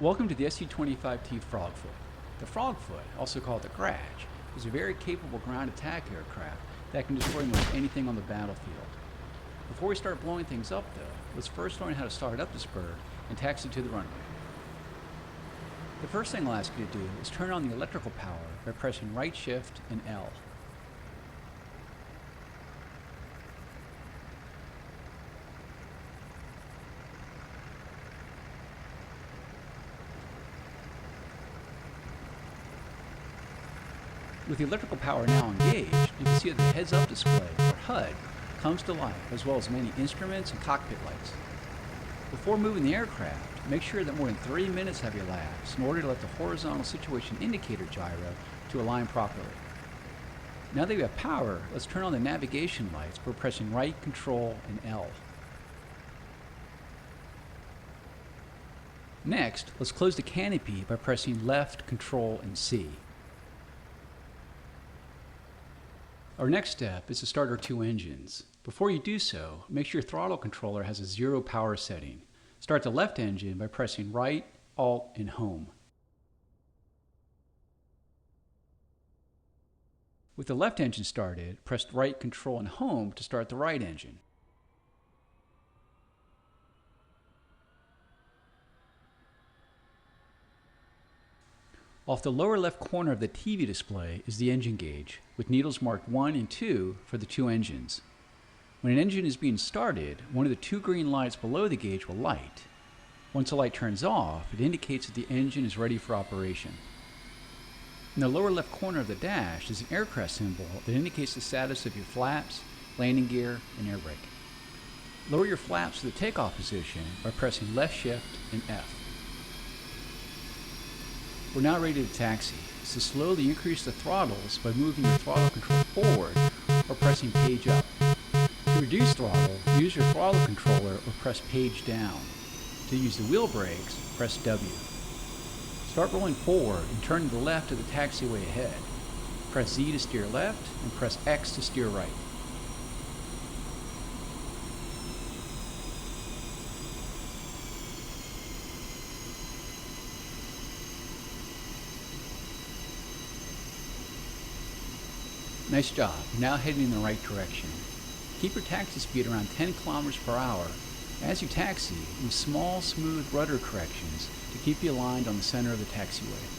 Welcome to the SU-25T Frogfoot. The Frogfoot, also called the Grudge, is a very capable ground attack aircraft that can destroy most anything on the battlefield. Before we start blowing things up though, let's first learn how to start up this bird and taxi to the runway. The first thing I'll ask you to do is turn on the electrical power by pressing right shift and L. With the electrical power now engaged, you can see that the heads-up display, or HUD, comes to life, as well as many instruments and cockpit lights. Before moving the aircraft, make sure that more than 3 minutes have elapsed in order to let the horizontal situation indicator gyro to align properly. Now that we have power, let's turn on the navigation lights by pressing right, Control, and L. Next, let's close the canopy by pressing left, Control, and C. Our next step is to start our two engines. Before you do so, make sure your throttle controller has a 0 power setting. Start the left engine by pressing right, Alt, and Home. With the left engine started, press right, Control, and Home to start the right engine. Off the lower left corner of the TV display is the engine gauge, with needles marked 1 and 2 for the two engines. When an engine is being started, one of the two green lights below the gauge will light. Once the light turns off, it indicates that the engine is ready for operation. In the lower left corner of the dash is an aircraft symbol that indicates the status of your flaps, landing gear, and air brake. Lower your flaps to the takeoff position by pressing left shift and F. We're now ready to taxi, so slowly increase the throttles by moving your throttle control forward or pressing page up. To reduce throttle, use your throttle controller or press page down. To use the wheel brakes, press W. Start rolling forward and turn to the left of the taxiway ahead. Press Z to steer left and press X to steer right. Nice job, you're now heading in the right direction. Keep your taxi speed around 10 kilometers per hour. As you taxi, use small, smooth rudder corrections to keep you aligned on the center of the taxiway.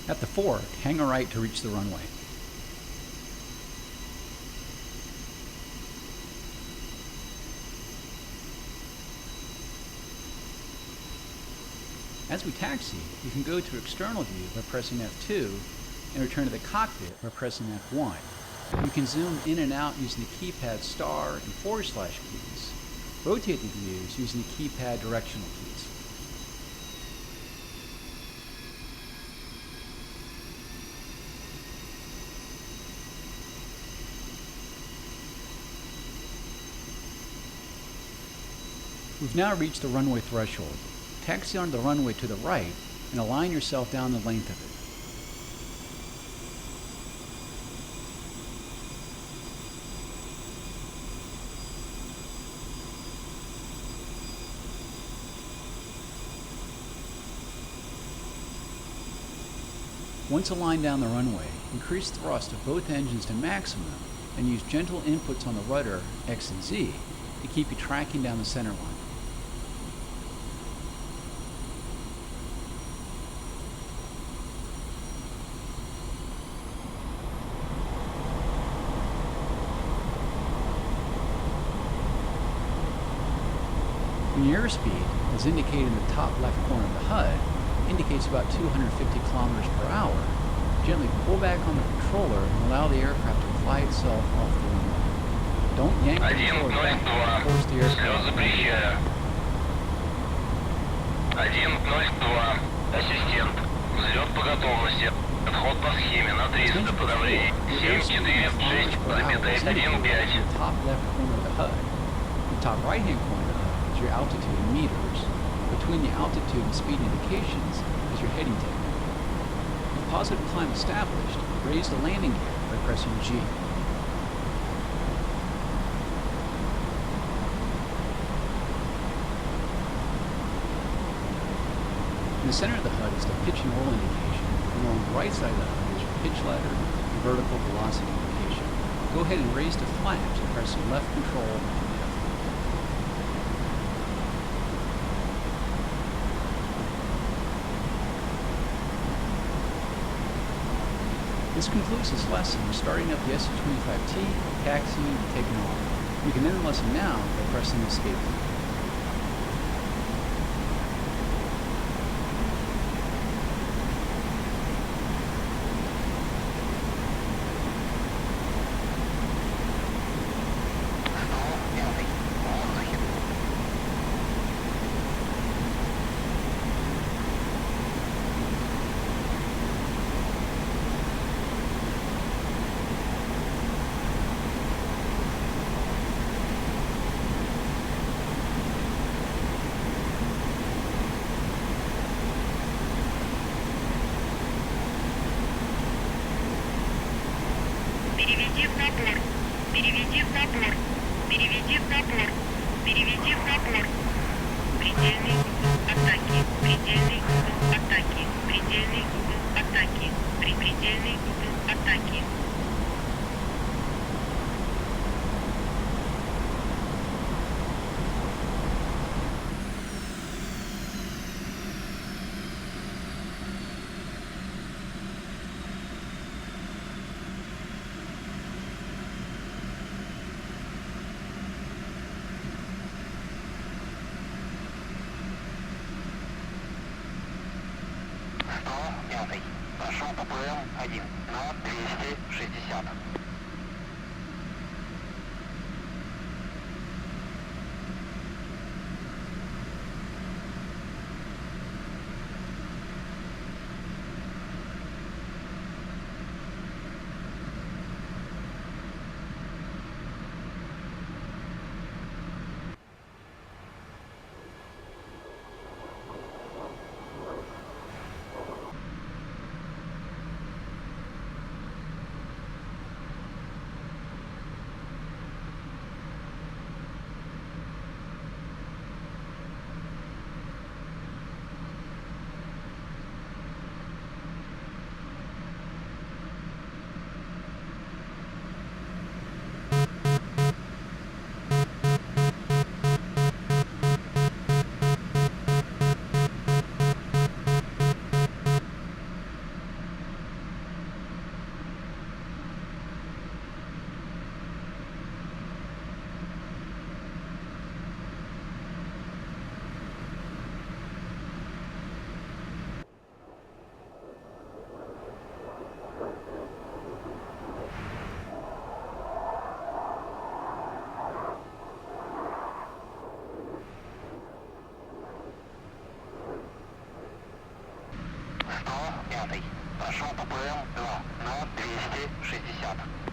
At the fork, hang a right to reach the runway. As we taxi, you can go to external view by pressing F2 and return to the cockpit by pressing F1. You can zoom in and out using the keypad star and / keys. Rotate the views using the keypad directional keys. We've now reached the runway threshold. Taxi onto the runway to the right and align yourself down the length of it. Once aligned down the runway, increase thrust of both engines to maximum and use gentle inputs on the rudder, X and Z, to keep you tracking down the center line. When your airspeed, as indicated in the top left corner of the HUD, indicates about 250 kilometers per hour, Gently pull back on the controller and allow the aircraft to fly itself off the runway. Don't yank the controller back and force the aircraft. запрещаю. 102. Ассистент. Взлет по готовности. Отход по схеме на 300. Подавление 746. Орбита 15. Top left corner of the HUD. The top right hand corner of the HUD is your altitude in meters. Between the altitude and speed indications is your heading table. With positive climb established, raise the landing gear by pressing G. In the center of the HUD is the pitch and roll indication, and along the right side of the HUD is your pitch ladder and vertical velocity indication. Go ahead and raise the flaps by pressing left control and F. This concludes this lesson of starting up the SU-25T, taxiing, and taking off. You can end the lesson now by pressing the escape key. Переведи в набор. Переведи в набор. Переведи в набор. Переведи в набор. Предельный угол атаки. Предельный угол атаки. Предельный угол атаки. Предельный угол атаки. Пошел по ПМ-1 на 260. Пошел по ПМ-2 на 260.